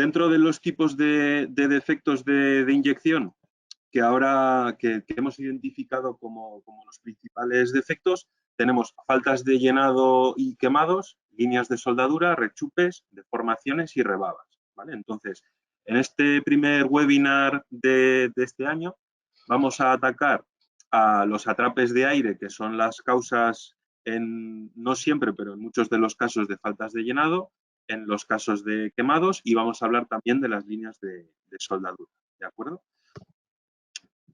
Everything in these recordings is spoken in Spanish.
dentro de los tipos de defectos de inyección que ahora que hemos identificado como los principales defectos, tenemos faltas de llenado y quemados, líneas de soldadura, rechupes, deformaciones y rebabas, ¿vale? Entonces, en este primer webinar de este año vamos a atacar a los atrapes de aire, que son las causas, no siempre, pero en muchos de los casos de faltas de llenado, en los casos de quemados, y vamos a hablar también de las líneas de soldadura, ¿de acuerdo?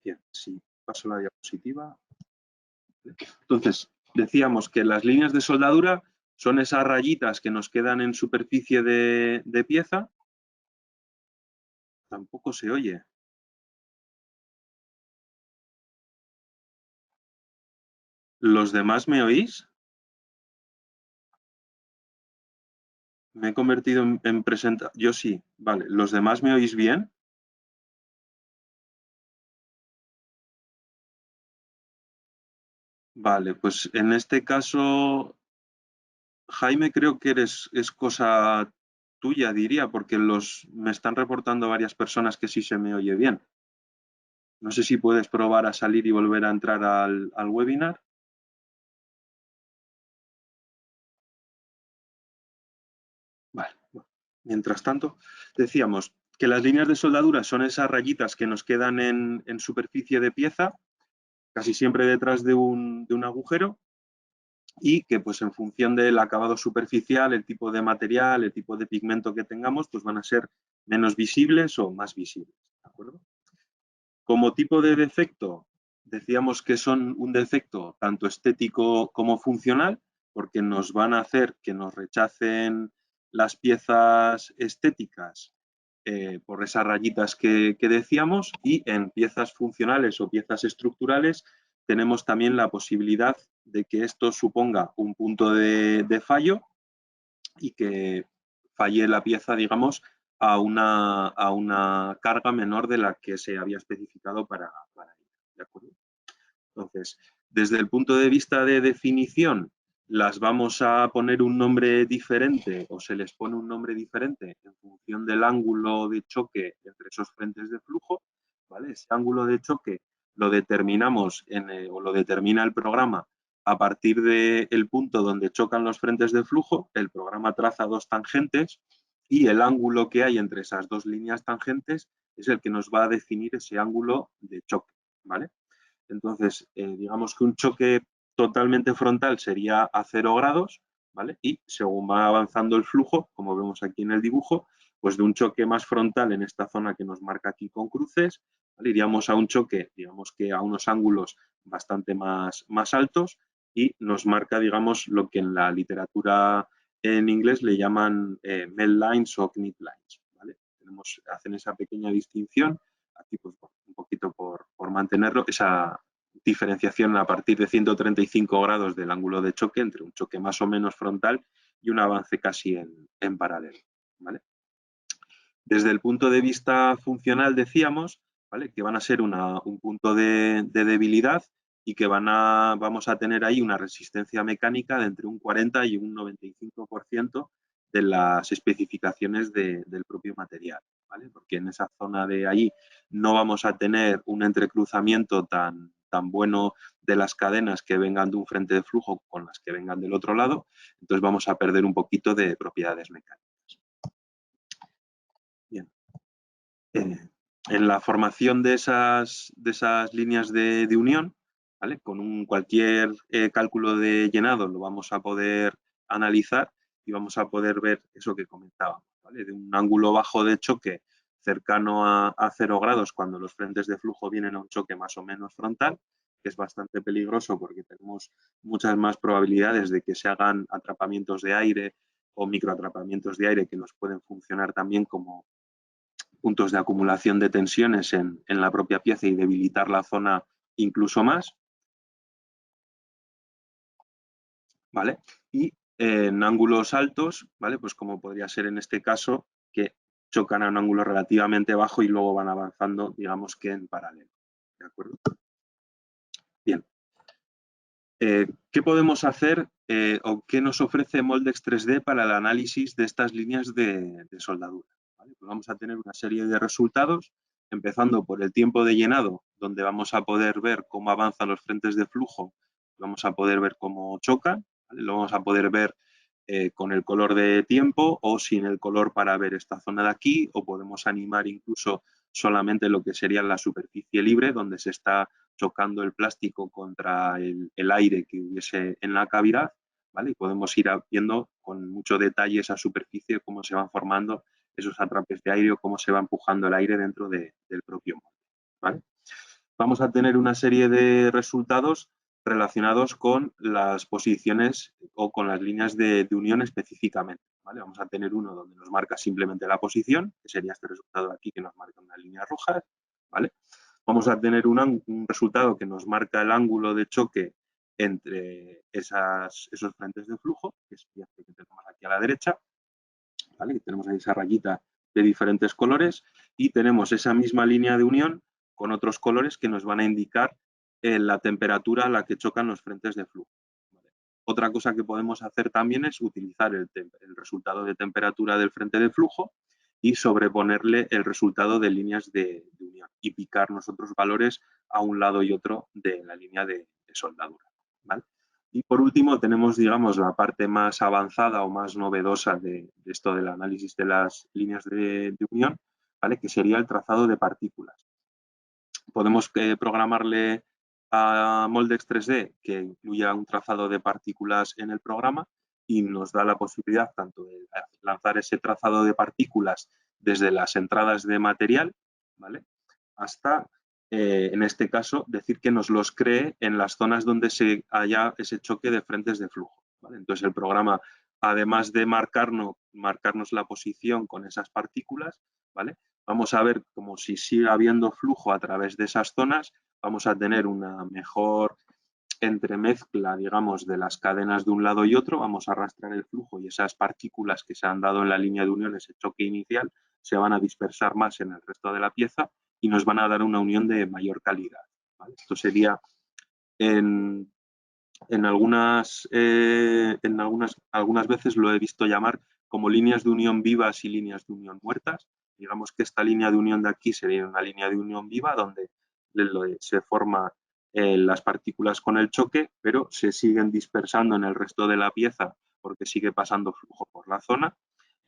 Bien, si paso la diapositiva. Entonces, decíamos que las líneas de soldadura son esas rayitas que nos quedan en superficie de pieza. Tampoco se oye. ¿Los demás me oís? Me he convertido en presentador. Yo sí, vale. ¿Los demás me oís bien? Vale, pues en este caso, Jaime, creo que es cosa tuya, diría, porque me están reportando varias personas que sí se me oye bien. No sé si puedes probar a salir y volver a entrar al webinar. Vale. Mientras tanto, decíamos que las líneas de soldadura son esas rayitas que nos quedan en superficie de pieza, casi siempre detrás de un agujero, y que pues en función del acabado superficial, el tipo de material, el tipo de pigmento que tengamos, pues van a ser menos visibles o más visibles, ¿de acuerdo? Como tipo de defecto, decíamos que son un defecto tanto estético como funcional, porque nos van a hacer que nos rechacen las piezas estéticas por esas rayitas que decíamos, y en piezas funcionales o piezas estructurales tenemos también la posibilidad de que esto suponga un punto de fallo y que falle la pieza, digamos, a una carga menor de la que se había especificado para ella, ¿de acuerdo? Entonces, desde el punto de vista de definición, las vamos a poner un nombre diferente o se les pone un nombre diferente en función del ángulo de choque entre esos frentes de flujo, ¿vale? Ese ángulo de choque lo determinamos o lo determina el programa a partir del punto donde chocan los frentes de flujo. El programa traza dos tangentes y el ángulo que hay entre esas dos líneas tangentes es el que nos va a definir ese ángulo de choque, ¿vale? Entonces, digamos que un choque totalmente frontal sería a 0 grados, ¿vale? Y según va avanzando el flujo, como vemos aquí en el dibujo, pues de un choque más frontal en esta zona que nos marca aquí con cruces, ¿vale? Iríamos a un choque, digamos que a unos ángulos bastante más altos, y nos marca, digamos, lo que en la literatura en inglés le llaman melt lines o knit lines, ¿vale? Hacen esa pequeña distinción. Aquí, pues, un poquito por mantenerlo, esa diferenciación a partir de 135 grados del ángulo de choque entre un choque más o menos frontal y un avance casi en paralelo, ¿vale? Desde el punto de vista funcional decíamos, ¿vale?, que van a ser un punto de debilidad y que vamos a tener ahí una resistencia mecánica de entre un 40 y un 95% de las especificaciones del propio material, ¿vale? Porque en esa zona de ahí no vamos a tener un entrecruzamiento tan bueno de las cadenas que vengan de un frente de flujo con las que vengan del otro lado, entonces vamos a perder un poquito de propiedades mecánicas. Bien. En la formación de esas líneas de unión, ¿vale?, con cualquier cálculo de llenado lo vamos a poder analizar y vamos a poder ver eso que comentábamos, ¿vale?, de un ángulo bajo de choque cercano a 0 grados cuando los frentes de flujo vienen a un choque más o menos frontal, que es bastante peligroso porque tenemos muchas más probabilidades de que se hagan atrapamientos de aire o microatrapamientos de aire que nos pueden funcionar también como puntos de acumulación de tensiones en la propia pieza y debilitar la zona incluso más, ¿vale? Y en ángulos altos, ¿vale?, pues como podría ser en este caso, que chocan a un ángulo relativamente bajo y luego van avanzando, digamos que en paralelo, ¿de acuerdo? Bien. ¿Qué podemos hacer o qué nos ofrece Moldex 3D para el análisis de estas líneas de soldadura? ¿vale? Pues vamos a tener una serie de resultados, empezando por el tiempo de llenado, donde vamos a poder ver cómo avanzan los frentes de flujo, vamos a poder ver cómo chocan, ¿vale? Lo vamos a poder ver con el color de tiempo o sin el color para ver esta zona de aquí, o podemos animar incluso solamente lo que sería la superficie libre, donde se está chocando el plástico contra el aire que hubiese en la cavidad, ¿vale? Y podemos ir viendo con mucho detalle esa superficie, cómo se van formando esos atrapes de aire o cómo se va empujando el aire dentro del propio molde, ¿vale? Vamos a tener una serie de resultados relacionados con las posiciones o con las líneas de unión específicamente, ¿vale? Vamos a tener uno donde nos marca simplemente la posición, que sería este resultado de aquí que nos marca una línea roja, ¿vale? Vamos a tener un resultado que nos marca el ángulo de choque entre esos frentes de flujo, que es este que tenemos aquí a la derecha, ¿vale? Y tenemos ahí esa rayita de diferentes colores y tenemos esa misma línea de unión con otros colores que nos van a indicar la temperatura a la que chocan los frentes de flujo. ¿Vale? Otra cosa que podemos hacer también es utilizar el resultado de temperatura del frente de flujo y sobreponerle el resultado de líneas de unión y picar nosotros valores a un lado y otro de la línea de soldadura, ¿vale? Y por último tenemos, digamos, la parte más avanzada o más novedosa de esto del análisis de las líneas de unión, ¿vale? Que sería el trazado de partículas. Podemos programarle a Moldex 3D que incluya un trazado de partículas en el programa y nos da la posibilidad tanto de lanzar ese trazado de partículas desde las entradas de material, ¿vale? Hasta, en este caso, decir que nos los cree en las zonas donde se haya ese choque de frentes de flujo, ¿vale? Entonces el programa, además de marcarnos la posición con esas partículas, ¿vale? Vamos a ver como si sigue habiendo flujo a través de esas zonas, vamos a tener una mejor entremezcla, digamos, de las cadenas de un lado y otro, vamos a arrastrar el flujo y esas partículas que se han dado en la línea de unión, ese choque inicial, se van a dispersar más en el resto de la pieza y nos van a dar una unión de mayor calidad, ¿vale? Esto sería en algunas veces lo he visto llamar como líneas de unión vivas y líneas de unión muertas. Digamos que esta línea de unión de aquí sería una línea de unión viva donde se forman las partículas con el choque, pero se siguen dispersando en el resto de la pieza porque sigue pasando flujo por la zona.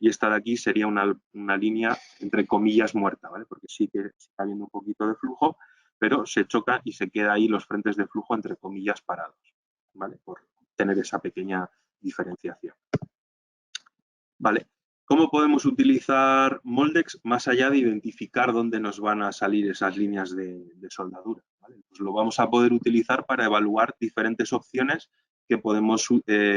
Y esta de aquí sería una línea, entre comillas, muerta, ¿vale? Porque sí que está habiendo un poquito de flujo, pero se choca y se queda ahí los frentes de flujo, entre comillas, parados, ¿vale? Por tener esa pequeña diferenciación. Vale. ¿Cómo podemos utilizar Moldex más allá de identificar dónde nos van a salir esas líneas de soldadura? ¿Vale? Pues lo vamos a poder utilizar para evaluar diferentes opciones que podemos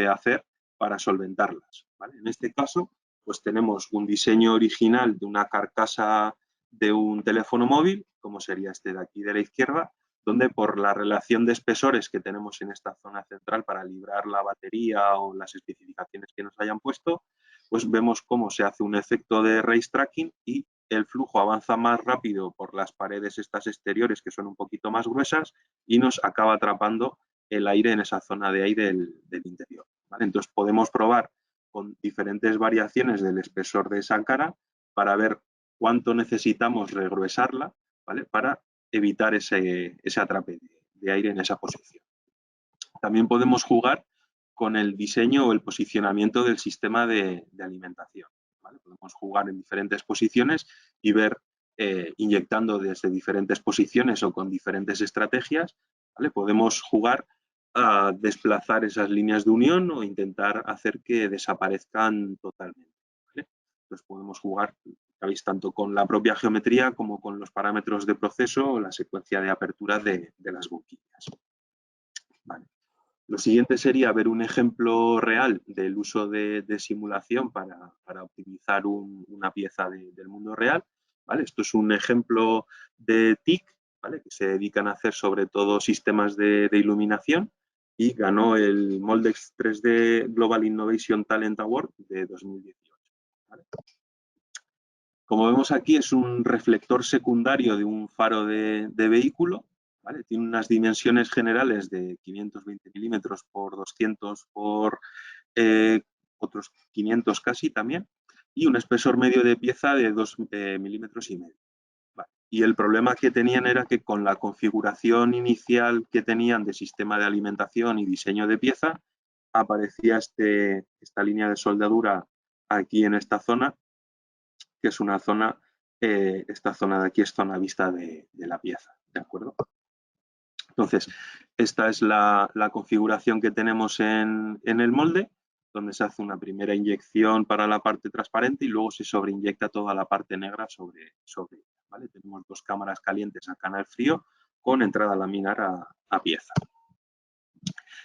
hacer para solventarlas, ¿vale? En este caso, pues tenemos un diseño original de una carcasa de un teléfono móvil, como sería este de aquí de la izquierda, donde por la relación de espesores que tenemos en esta zona central para librar la batería o las especificaciones que nos hayan puesto, pues vemos cómo se hace un efecto de race tracking y el flujo avanza más rápido por las paredes estas exteriores que son un poquito más gruesas y nos acaba atrapando el aire en esa zona de aire del interior, ¿vale? Entonces podemos probar con diferentes variaciones del espesor de esa cara para ver cuánto necesitamos regruesarla, ¿vale? Para evitar ese atrape de aire en esa posición. También podemos jugar con el diseño o el posicionamiento del sistema de alimentación, ¿vale? Podemos jugar en diferentes posiciones y ver, inyectando desde diferentes posiciones o con diferentes estrategias, ¿vale? Podemos jugar a desplazar esas líneas de unión o intentar hacer que desaparezcan totalmente, ¿vale? Entonces podemos jugar, ¿sabéis? Tanto con la propia geometría como con los parámetros de proceso o la secuencia de apertura de las boquillas. Vale. Lo siguiente sería ver un ejemplo real del uso de simulación para optimizar una pieza del mundo real, ¿vale? Esto es un ejemplo de TIC, ¿vale? Que se dedican a hacer sobre todo sistemas de iluminación y ganó el Moldex 3D Global Innovation Talent Award de 2018. ¿Vale? Como vemos aquí, es un reflector secundario de un faro de vehículo, ¿vale? Tiene unas dimensiones generales de 520 milímetros por 200 por otros 500 casi también, y un espesor medio de pieza de 2 milímetros y medio. Vale. Y el problema que tenían era que con la configuración inicial que tenían de sistema de alimentación y diseño de pieza, aparecía esta línea de soldadura aquí en esta zona, que es una zona, esta zona de aquí es zona vista de la pieza, ¿de acuerdo? Entonces, esta es la configuración que tenemos en el molde, donde se hace una primera inyección para la parte transparente y luego se sobreinyecta toda la parte negra sobre ella, ¿vale? Tenemos 2 cámaras calientes a canal frío con entrada laminar a pieza.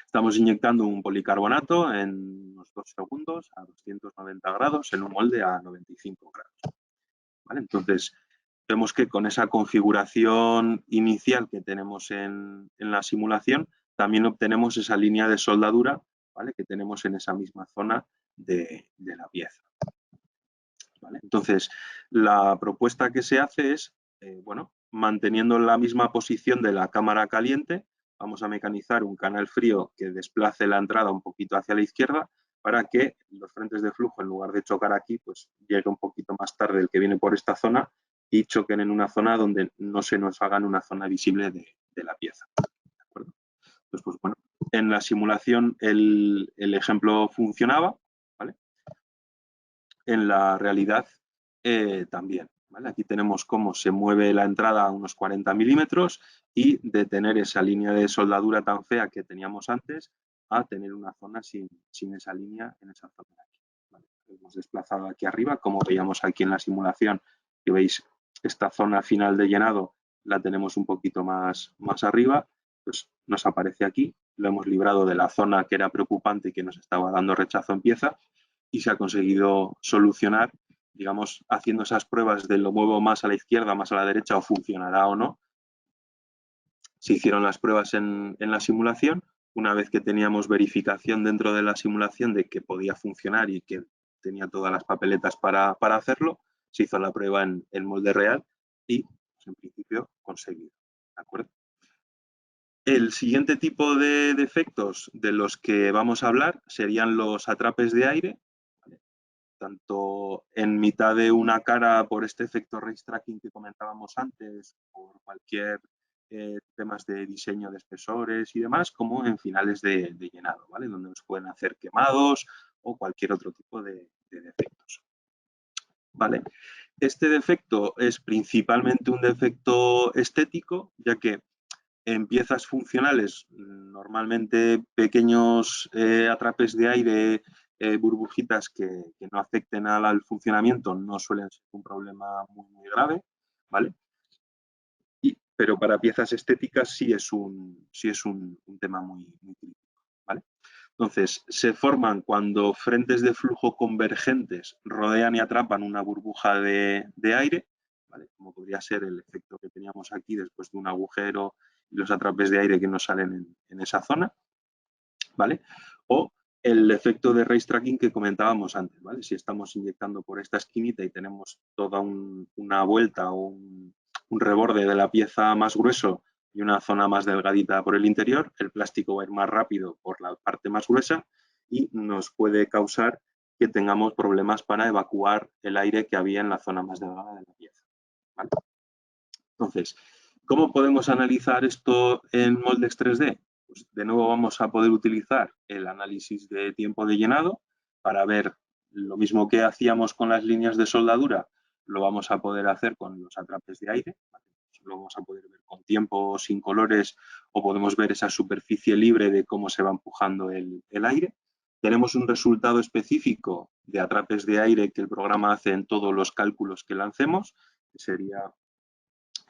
Estamos inyectando un policarbonato en unos 2 segundos a 290 grados en un molde a 95 grados. ¿Vale? Entonces, vemos que con esa configuración inicial que tenemos en la simulación, también obtenemos esa línea de soldadura, ¿vale? Que tenemos en esa misma zona de la pieza. ¿Vale? Entonces, la propuesta que se hace es, bueno, manteniendo la misma posición de la cámara caliente, vamos a mecanizar un canal frío que desplace la entrada un poquito hacia la izquierda para que los frentes de flujo, en lugar de chocar aquí, pues llegue un poquito más tarde el que viene por esta zona y choquen en una zona donde no se nos hagan una zona visible de la pieza. ¿De acuerdo? Entonces, pues bueno, en la simulación el ejemplo funcionaba, ¿vale? En la realidad también. ¿Vale? Aquí tenemos cómo se mueve la entrada a unos 40 milímetros y de tener esa línea de soldadura tan fea que teníamos antes a tener una zona sin esa línea en esa zona de aquí. ¿Vale? Hemos desplazado aquí arriba, como veíamos aquí en la simulación, que veis esta zona final de llenado la tenemos un poquito más arriba, pues nos aparece aquí, lo hemos librado de la zona que era preocupante y que nos estaba dando rechazo en pieza y se ha conseguido solucionar, digamos, haciendo esas pruebas de lo muevo más a la izquierda, más a la derecha o funcionará o no. Se hicieron las pruebas en la simulación. Una vez que teníamos verificación dentro de la simulación de que podía funcionar y que tenía todas las papeletas para hacerlo, se hizo la prueba en molde real y, pues, en principio, conseguido. ¿De acuerdo? El siguiente tipo de defectos de los que vamos a hablar serían los atrapes de aire, ¿vale? Tanto en mitad de una cara por este efecto race tracking que comentábamos antes, por cualquier temas de diseño de espesores y demás, como en finales de llenado, ¿vale? Donde nos pueden hacer quemados o cualquier otro tipo de defectos. ¿Vale? Este defecto es principalmente un defecto estético, ya que en piezas funcionales, normalmente pequeños atrapes de aire, burbujitas que no afecten al funcionamiento no suelen ser un problema muy grave, ¿vale? Pero para piezas estéticas sí es un tema muy crítico, ¿vale? Entonces, se forman cuando frentes de flujo convergentes rodean y atrapan una burbuja de aire, ¿vale? Como podría ser el efecto que teníamos aquí después de un agujero y los atrapes de aire que nos salen en esa zona, ¿vale? O el efecto de race tracking que comentábamos antes, ¿vale? Si estamos inyectando por esta esquinita y tenemos toda una vuelta o un reborde de la pieza más grueso y una zona más delgadita por el interior, el plástico va a ir más rápido por la parte más gruesa y nos puede causar que tengamos problemas para evacuar el aire que había en la zona más delgada de la pieza, ¿vale? Entonces, ¿cómo podemos analizar esto en Moldex 3D? Pues de nuevo vamos a poder utilizar el análisis de tiempo de llenado para ver lo mismo que hacíamos con las líneas de soldadura, lo vamos a poder hacer con los atrapes de aire. Lo vamos a poder ver con tiempo, sin colores, o podemos ver esa superficie libre de cómo se va empujando el aire. Tenemos un resultado específico de atrapes de aire que el programa hace en todos los cálculos que lancemos, que sería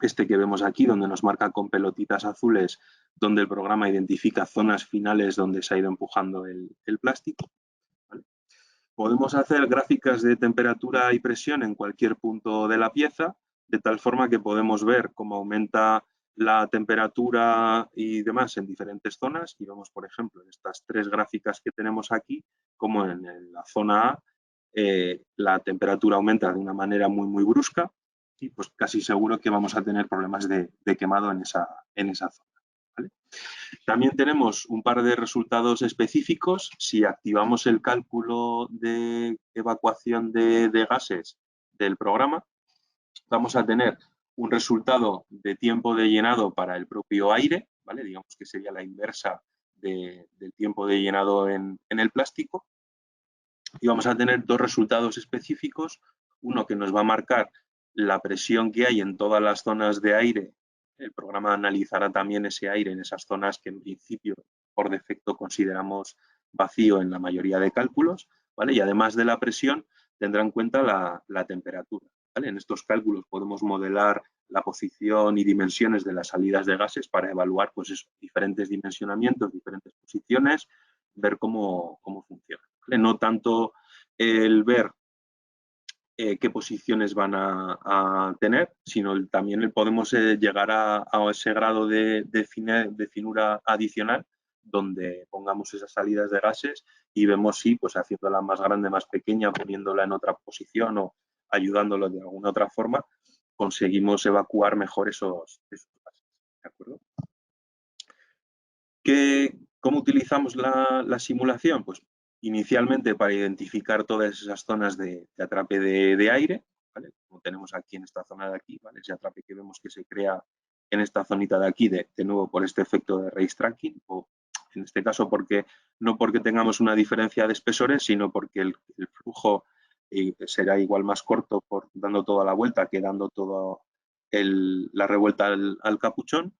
este que vemos aquí, donde nos marca con pelotitas azules, donde el programa identifica zonas finales donde se ha ido empujando el plástico. ¿Vale? Podemos hacer gráficas de temperatura y presión en cualquier punto de la pieza, de tal forma que podemos ver cómo aumenta la temperatura y demás en diferentes zonas. Y vemos, por ejemplo, en estas 3 gráficas que tenemos aquí, como en la zona A, la temperatura aumenta de una manera muy brusca y pues casi seguro que vamos a tener problemas de quemado en esa zona, ¿vale? También tenemos un par de resultados específicos. Si activamos el cálculo de evacuación de gases del programa, vamos a tener un resultado de tiempo de llenado para el propio aire, ¿vale? Digamos que sería la inversa del tiempo de llenado en el plástico. Y vamos a tener dos resultados específicos, uno que nos va a marcar la presión que hay en todas las zonas de aire. El programa analizará también ese aire en esas zonas que en principio por defecto consideramos vacío en la mayoría de cálculos, ¿vale? Y además de la presión tendrá en cuenta la temperatura, ¿vale? En estos cálculos podemos modelar la posición y dimensiones de las salidas de gases para evaluar pues, esos diferentes dimensionamientos, diferentes posiciones, ver cómo funciona, ¿vale? No tanto el ver qué posiciones van a tener, sino también podemos llegar a ese grado de finura adicional donde pongamos esas salidas de gases y vemos si pues, haciéndola más grande, más pequeña, poniéndola en otra posición o ayudándolo de alguna otra forma, conseguimos evacuar mejor esos gases. ¿De acuerdo? ¿Cómo utilizamos la simulación? Pues inicialmente para identificar todas esas zonas de atrape de aire, ¿vale? Como tenemos aquí en esta zona de aquí, ¿vale? Ese atrape que vemos que se crea en esta zonita de aquí, de nuevo por este efecto de race tracking, o en este caso no porque tengamos una diferencia de espesores, sino porque el flujo será igual más corto dando toda la vuelta que dando toda la revuelta al capuchón,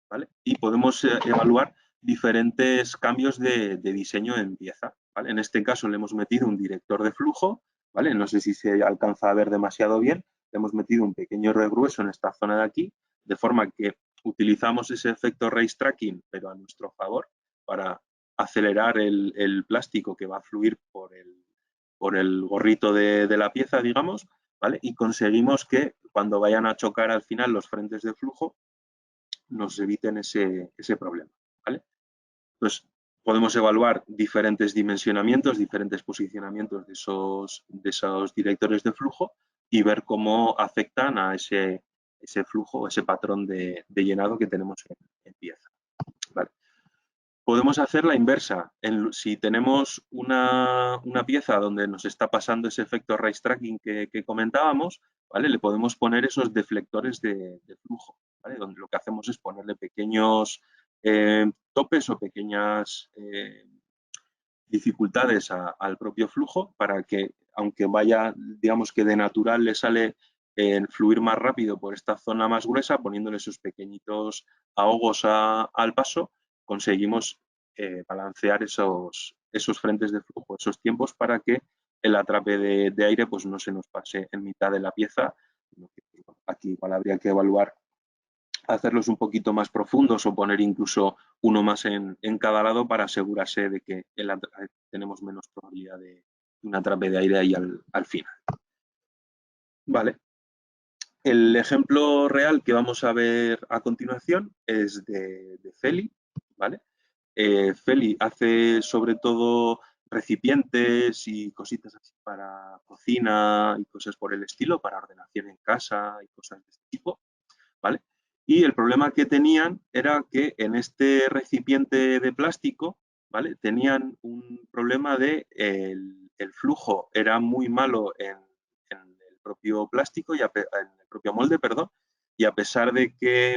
¿vale? Y podemos evaluar diferentes cambios de diseño en pieza, ¿vale? En este caso le hemos metido un director de flujo, ¿vale? No sé si se alcanza a ver demasiado bien. Le hemos metido un pequeño regrueso en esta zona de aquí, de forma que utilizamos ese efecto race tracking, pero a nuestro favor, para acelerar el plástico que va a fluir por el gorrito de la pieza, digamos, ¿vale? Y conseguimos que cuando vayan a chocar al final los frentes de flujo, nos eviten ese problema, ¿vale? Entonces, podemos evaluar diferentes dimensionamientos, diferentes posicionamientos de esos directores de flujo y ver cómo afectan a ese flujo, ese patrón de llenado que tenemos en pieza. ¿Vale? Podemos hacer la inversa. Si tenemos una pieza donde nos está pasando ese efecto race tracking que comentábamos, ¿vale? Le podemos poner esos deflectores de flujo, ¿vale? Donde lo que hacemos es ponerle pequeños topes o pequeñas dificultades al propio flujo para que, aunque vaya, digamos que de natural le sale fluir más rápido por esta zona más gruesa, poniéndole esos pequeñitos ahogos al paso, conseguimos balancear esos frentes de flujo, esos tiempos, para que el atrape de aire pues, no se nos pase en mitad de la pieza. Aquí igual habría que evaluar hacerlos un poquito más profundos o poner incluso uno más en cada lado para asegurarse de que tenemos menos probabilidad de un atrape de aire ahí al final. Vale. El ejemplo real que vamos a ver a continuación es de Feli, ¿vale? Feli hace sobre todo recipientes y cositas así para cocina y cosas por el estilo, para ordenación en casa y cosas de este tipo, ¿vale? Y el problema que tenían era que en este recipiente de plástico, ¿vale? Tenían un problema de el flujo era muy malo en el propio plástico, en el propio molde, perdón, y a pesar de que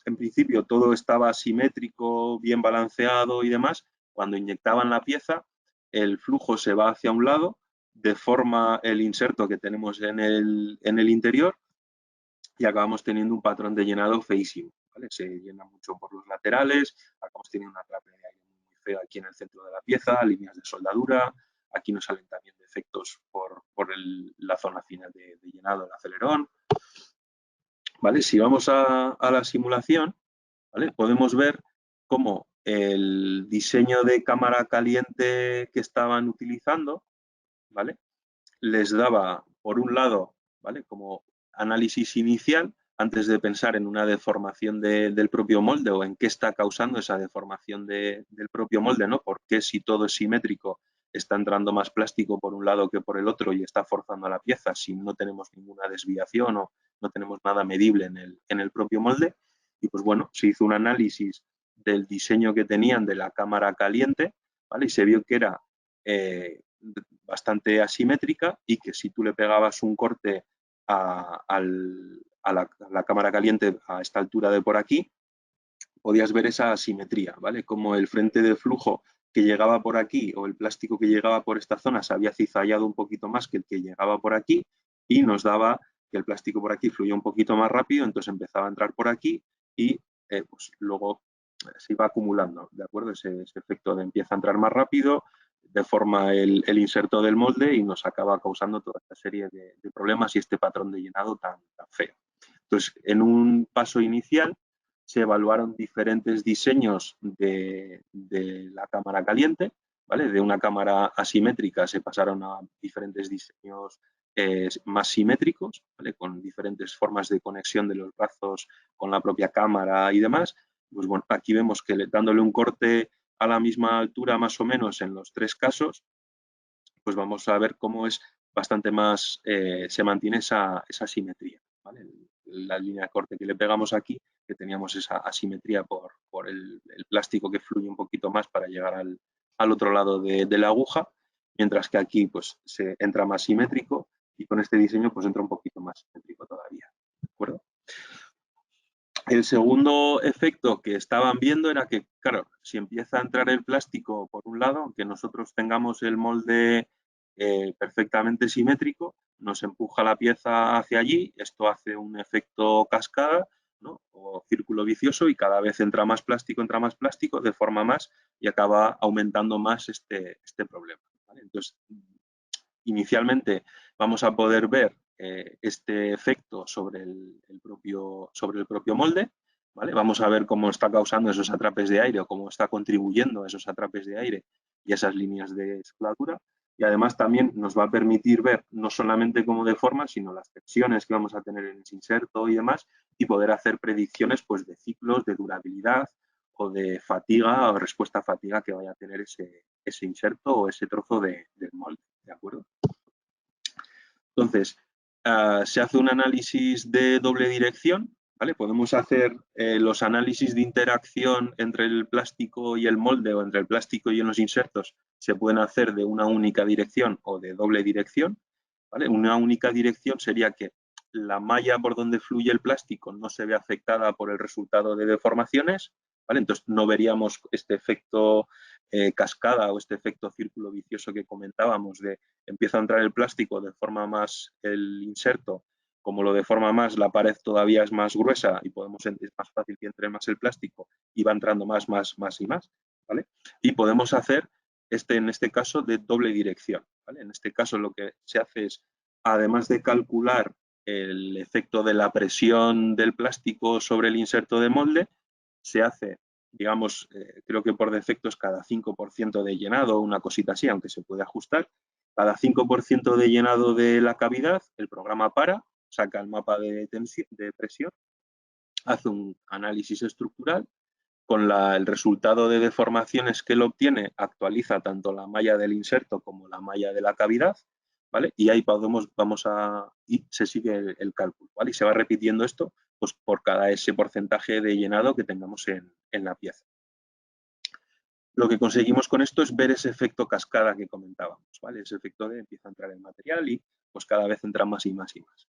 en principio todo estaba simétrico, bien balanceado y demás, cuando inyectaban la pieza, el flujo se va hacia un lado, deforma el inserto que tenemos en el interior y acabamos teniendo un patrón de llenado feísimo, ¿vale? Se llena mucho por los laterales, acabamos teniendo una atrape de aire muy feo aquí en el centro de la pieza, líneas de soldadura, aquí nos salen también defectos por la zona final de llenado del acelerón, ¿vale? Si vamos a la simulación, ¿vale? Podemos ver cómo el diseño de cámara caliente que estaban utilizando, ¿vale? Les daba, por un lado, ¿vale? Como análisis inicial, antes de pensar en una deformación del propio molde o en qué está causando esa deformación del propio molde, ¿no? Porque si todo es simétrico está entrando más plástico por un lado que por el otro y está forzando a la pieza si no tenemos ninguna desviación o no tenemos nada medible en el propio molde. Y pues bueno, se hizo un análisis del diseño que tenían de la cámara caliente, ¿vale? Y se vio que era bastante asimétrica y que si tú le pegabas un corte a la cámara caliente a esta altura de por aquí, podías ver esa asimetría, ¿vale? Como el frente de flujo que llegaba por aquí o el plástico que llegaba por esta zona se había cizallado un poquito más que el que llegaba por aquí y nos daba que el plástico por aquí fluía un poquito más rápido, entonces empezaba a entrar por aquí y pues luego se iba acumulando, ¿de acuerdo? Ese efecto de empieza a entrar más rápido, deforma el inserto del molde y nos acaba causando toda esta serie de problemas y este patrón de llenado tan feo. Entonces, en un paso inicial, se evaluaron diferentes diseños de la cámara caliente, ¿vale? De una cámara asimétrica se pasaron a diferentes diseños más simétricos, ¿vale? Con diferentes formas de conexión de los brazos con la propia cámara y demás. Pues bueno, aquí vemos que dándole un corte a la misma altura más o menos en los tres casos, pues vamos a ver cómo es bastante más, se mantiene esa simetría, ¿vale? La línea de corte que le pegamos aquí, que teníamos esa asimetría por el plástico que fluye un poquito más para llegar al otro lado de la aguja, mientras que aquí pues se entra más simétrico y con este diseño pues entra un poquito más simétrico todavía, ¿de acuerdo? El segundo efecto que estaban viendo era que, claro, si empieza a entrar el plástico por un lado, aunque nosotros tengamos el molde perfectamente simétrico, nos empuja la pieza hacia allí, esto hace un efecto cascada, ¿no? O círculo vicioso y cada vez entra más plástico, deforma más y acaba aumentando más este problema, ¿vale? Entonces, inicialmente vamos a poder ver este efecto sobre el propio molde, ¿vale? Vamos a ver cómo está causando esos atrapes de aire o cómo está contribuyendo a esos atrapes de aire y esas líneas de soldadura. Y además también nos va a permitir ver no solamente cómo deforma, sino las tensiones que vamos a tener en ese inserto y demás, y poder hacer predicciones pues, de ciclos, de durabilidad o de fatiga o respuesta a fatiga que vaya a tener ese inserto o ese trozo del molde, ¿de acuerdo? Entonces, se hace un análisis de doble dirección, ¿vale? Podemos hacer los análisis de interacción entre el plástico y el molde o entre el plástico y en los insertos, se pueden hacer de una única dirección o de doble dirección, ¿vale? Una única dirección sería que la malla por donde fluye el plástico no se ve afectada por el resultado de deformaciones, ¿vale? Entonces no veríamos este efecto cascada o este efecto círculo vicioso que comentábamos de empieza a entrar el plástico, deforma más el inserto, como lo deforma más, la pared todavía es más gruesa y es más fácil que entre más el plástico y va entrando más y más, ¿vale? Y podemos hacer en este caso de doble dirección, ¿vale? En este caso lo que se hace es, además de calcular el efecto de la presión del plástico sobre el inserto de molde, se hace, digamos, creo que por defecto es cada 5% de llenado, una cosita así, aunque se puede ajustar. Cada 5% de llenado de la cavidad, el programa saca el mapa de presión, hace un análisis estructural, con el resultado de deformaciones que él obtiene, actualiza tanto la malla del inserto como la malla de la cavidad, ¿vale? Y ahí y se sigue el cálculo, ¿vale? Y se va repitiendo esto pues, por cada ese porcentaje de llenado que tengamos en la pieza. Lo que conseguimos con esto es ver ese efecto cascada que comentábamos, ¿vale? Ese efecto de empieza a entrar el material y pues cada vez entra más y más y más.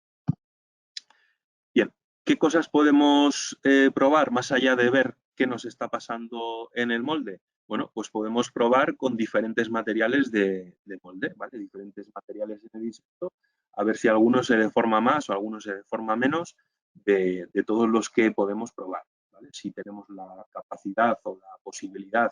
Bien, ¿qué cosas podemos probar más allá de ver qué nos está pasando en el molde? Bueno, pues podemos probar con diferentes materiales de molde, ¿vale? Diferentes materiales en el inserto, a ver si alguno se deforma más o alguno se deforma menos de todos los que podemos probar, ¿vale? Si tenemos la capacidad o la posibilidad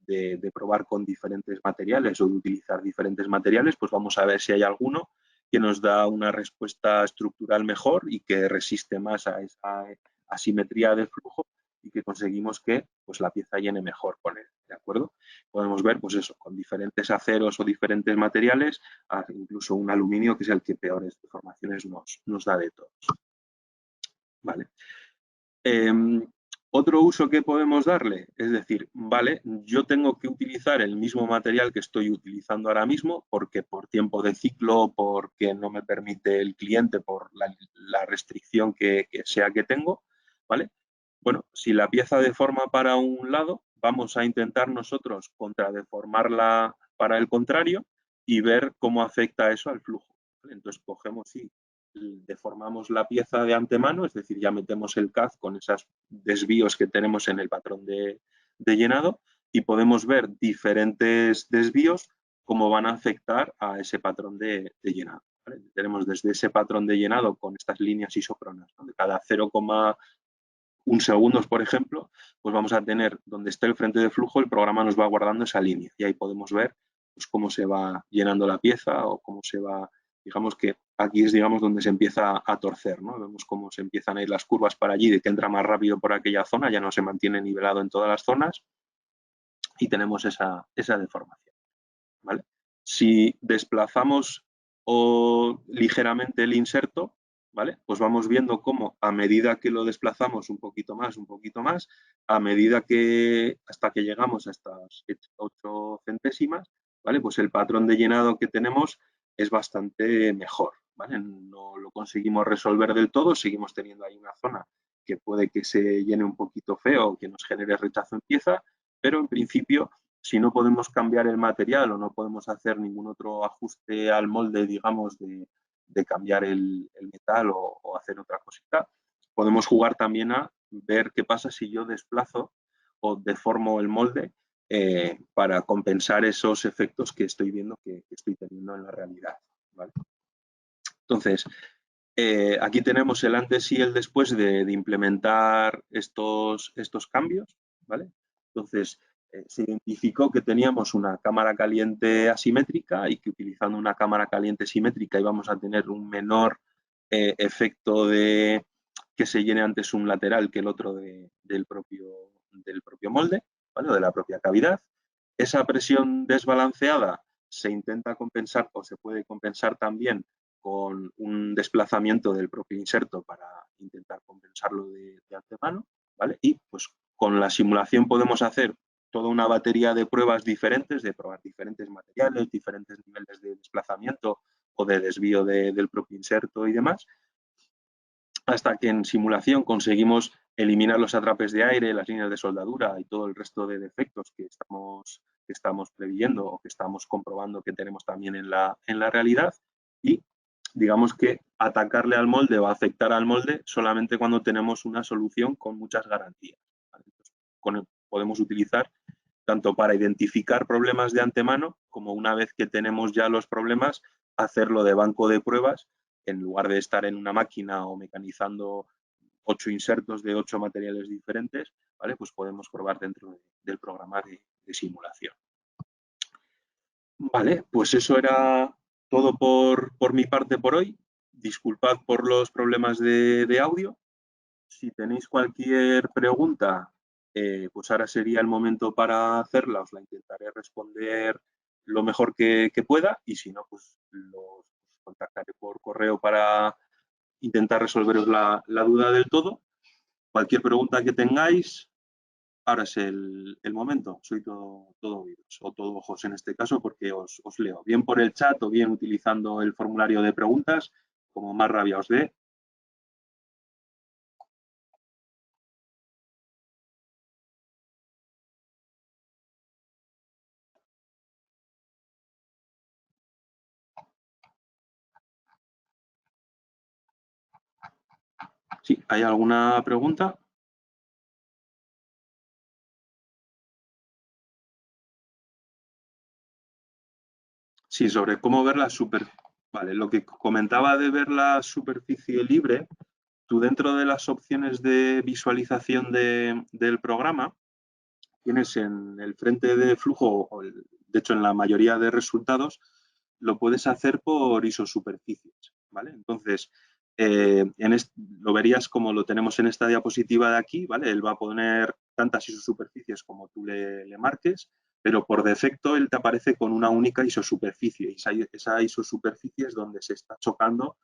de probar con diferentes materiales o de utilizar diferentes materiales, pues vamos a ver si hay alguno que nos da una respuesta estructural mejor y que resiste más a esa asimetría de flujo y que conseguimos que pues, la pieza llene mejor con él, ¿de acuerdo? Podemos ver, pues eso, con diferentes aceros o diferentes materiales, incluso un aluminio que es el que peores deformaciones nos da de todos. Vale. Otro uso que podemos darle, es decir, vale, yo tengo que utilizar el mismo material que estoy utilizando ahora mismo porque por tiempo de ciclo, porque no me permite el cliente, por la restricción que sea que tengo, ¿vale? Bueno, si la pieza deforma para un lado, vamos a intentar nosotros contradeformarla para el contrario y ver cómo afecta eso al flujo. ¿Vale? Entonces cogemos y deformamos la pieza de antemano, es decir, ya metemos el CAD con esos desvíos que tenemos en el patrón de llenado y podemos ver diferentes desvíos cómo van a afectar a ese patrón de llenado. ¿Vale? Tenemos desde ese patrón de llenado con estas líneas isócronas, ¿no? De cada 0,1 segundos, por ejemplo, pues vamos a tener donde esté el frente de flujo, el programa nos va guardando esa línea y ahí podemos ver pues, cómo se va llenando la pieza o cómo se va, digamos que aquí es digamos donde se empieza a torcer, ¿no? Vemos cómo se empiezan a ir las curvas para allí, de que entra más rápido por aquella zona, ya no se mantiene nivelado en todas las zonas y tenemos esa deformación, ¿vale? Si desplazamos ligeramente el inserto, ¿vale? Pues vamos viendo cómo a medida que lo desplazamos un poquito más, a medida que hasta que llegamos a estas 8 centésimas, ¿vale? Pues el patrón de llenado que tenemos es bastante mejor, ¿vale? No lo conseguimos resolver del todo, seguimos teniendo ahí una zona que puede que se llene un poquito feo o que nos genere rechazo en pieza, pero en principio si no podemos cambiar el material o no podemos hacer ningún otro ajuste al molde, digamos, de cambiar el metal o hacer otra cosita, podemos jugar también a ver qué pasa si yo desplazo o deformo el molde para compensar esos efectos que estoy viendo que estoy teniendo en la realidad, ¿vale? Entonces, aquí tenemos el antes y el después de implementar estos cambios, ¿vale? Entonces, se identificó que teníamos una cámara caliente asimétrica y que utilizando una cámara caliente simétrica íbamos a tener un menor efecto de que se llene antes un lateral que el otro del propio molde, ¿vale? O de la propia cavidad. Esa presión desbalanceada se intenta compensar o se puede compensar también con un desplazamiento del propio inserto para intentar compensarlo de antemano, ¿vale? Y pues con la simulación podemos hacer toda una batería de pruebas diferentes, de probar diferentes materiales, diferentes niveles de desplazamiento o de desvío del propio inserto y demás, hasta que en simulación conseguimos eliminar los atrapes de aire, las líneas de soldadura y todo el resto de defectos que estamos previendo o que estamos comprobando que tenemos también en la realidad y digamos que atacarle al molde o afectar al molde solamente cuando tenemos una solución con muchas garantías. ¿Vale? Entonces, podemos utilizar tanto para identificar problemas de antemano como una vez que tenemos ya los problemas, hacerlo de banco de pruebas en lugar de estar en una máquina o mecanizando 8 insertos de 8 materiales diferentes, ¿vale? Pues podemos probar dentro del programa de simulación. Vale, pues eso era todo por mi parte por hoy. Disculpad por los problemas de audio. Si tenéis cualquier pregunta, pues ahora sería el momento para hacerla. Os la intentaré responder lo mejor que pueda y si no, pues los contactaré por correo para intentar resolveros la duda del todo. Cualquier pregunta que tengáis, ahora es el momento. Soy todo oídos, o todo ojos en este caso, porque os leo. Bien por el chat o bien utilizando el formulario de preguntas, como más rabia os dé. Sí, ¿hay alguna pregunta? Sí, sobre cómo ver la superficie. Vale, lo que comentaba de ver la superficie libre, tú dentro de las opciones de visualización del programa, tienes en el frente de flujo, de hecho en la mayoría de resultados, lo puedes hacer por isosuperficies, ¿vale? Entonces, lo verías como lo tenemos en esta diapositiva de aquí, ¿vale? Él va a poner tantas isosuperficies como tú le marques, pero por defecto él te aparece con una única isosuperficie. Y esa isosuperficie es donde se está chocando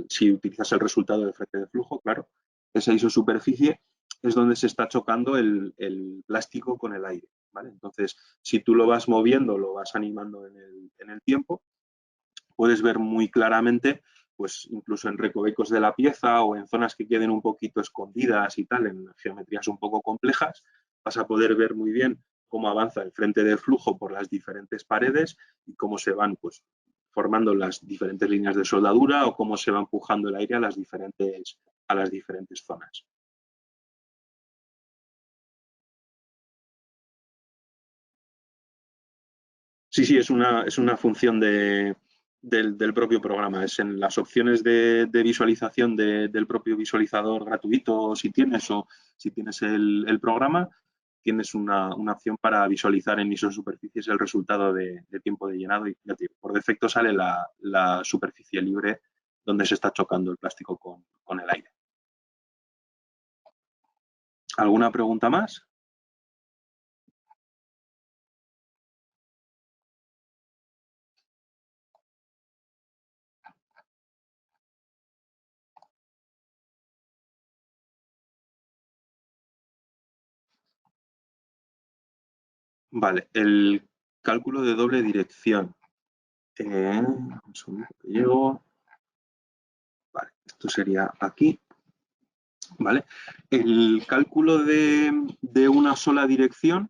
si utilizas el resultado de frente de flujo, claro, esa isosuperficie es donde se está chocando el plástico con el aire, ¿vale? Entonces, si tú lo vas moviendo, lo vas animando en el tiempo, puedes ver muy claramente pues incluso en recovecos de la pieza o en zonas que queden un poquito escondidas y tal, en geometrías un poco complejas, vas a poder ver muy bien cómo avanza el frente de flujo por las diferentes paredes y cómo se van pues, formando las diferentes líneas de soldadura o cómo se va empujando el aire a las diferentes zonas. Sí, es una función del propio programa. Es en las opciones de visualización del propio visualizador gratuito, si tienes, o si tienes el programa, tienes una opción para visualizar en isosuperficies el resultado de tiempo de llenado y ya por defecto sale la superficie libre donde se está chocando el plástico con el aire. ¿Alguna pregunta más? Vale, el cálculo de doble dirección. Un segundo que llego. Vale, esto sería aquí. ¿Vale? El cálculo de una sola dirección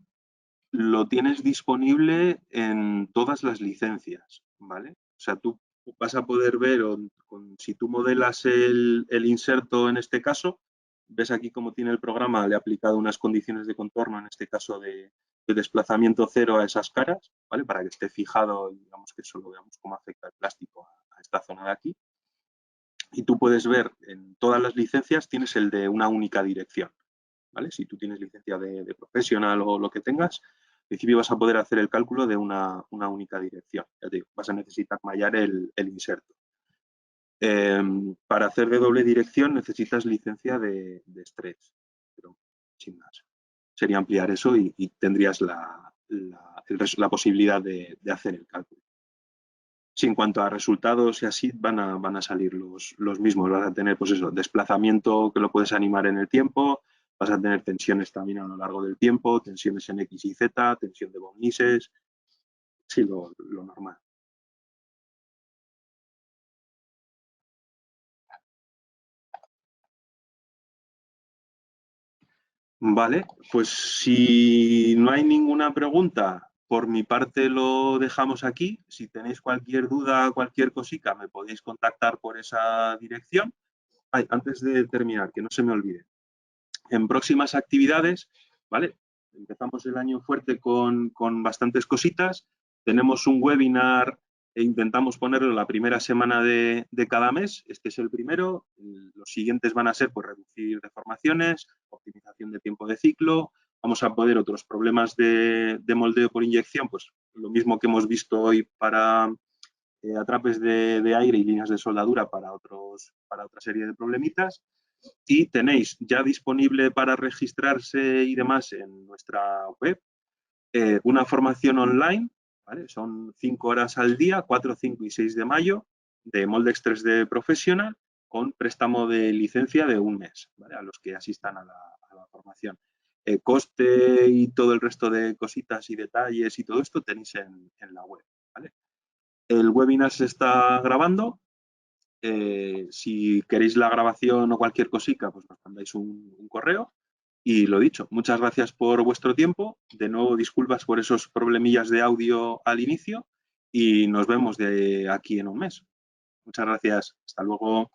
lo tienes disponible en todas las licencias, ¿vale? O sea, tú vas a poder ver, si tú modelas el inserto en este caso, ves aquí cómo tiene el programa, le ha aplicado unas condiciones de contorno, en este caso de desplazamiento cero a esas caras, ¿vale? Para que esté fijado y digamos que solo veamos cómo afecta el plástico a esta zona de aquí. Y tú puedes ver en todas las licencias, tienes el de una única dirección, ¿vale? Si tú tienes licencia de profesional o lo que tengas, en principio vas a poder hacer el cálculo de una única dirección. Ya te digo, vas a necesitar mallar el inserto. Para hacer de doble dirección necesitas licencia de estrés, pero sin más. Sería ampliar eso y tendrías la posibilidad de hacer el cálculo. Sí, en cuanto a resultados y así van a salir los mismos. Vas a tener, pues eso, desplazamiento que lo puedes animar en el tiempo, vas a tener tensiones también a lo largo del tiempo, tensiones en X y Z, tensión de von Mises, sí, lo normal. Vale, pues si no hay ninguna pregunta, por mi parte lo dejamos aquí. Si tenéis cualquier duda, cualquier cosica, me podéis contactar por esa dirección. Ay, antes de terminar, que no se me olvide. En próximas actividades, ¿vale? Empezamos el año fuerte con bastantes cositas. Tenemos un webinar e intentamos ponerlo la primera semana de cada mes. Este es el primero. Los siguientes van a ser pues, reducir deformaciones, optimización de tiempo de ciclo. Vamos a poder otros problemas de moldeo por inyección, pues lo mismo que hemos visto hoy para atrapes de aire y líneas de soldadura para otra serie de problemitas. Y tenéis ya disponible para registrarse y demás en nuestra web una formación online, ¿vale? Son 5 horas al día, 4, 5 y 6 de mayo, de Moldex 3D Professional, con préstamo de licencia de un mes, ¿vale? A los que asistan a la formación. Coste y todo el resto de cositas y detalles y todo esto tenéis en la web, ¿vale? El webinar se está grabando. Si queréis la grabación o cualquier cosica, pues nos mandáis un correo. Y lo dicho, muchas gracias por vuestro tiempo. De nuevo, disculpas por esos problemillas de audio al inicio y nos vemos de aquí en un mes. Muchas gracias. Hasta luego.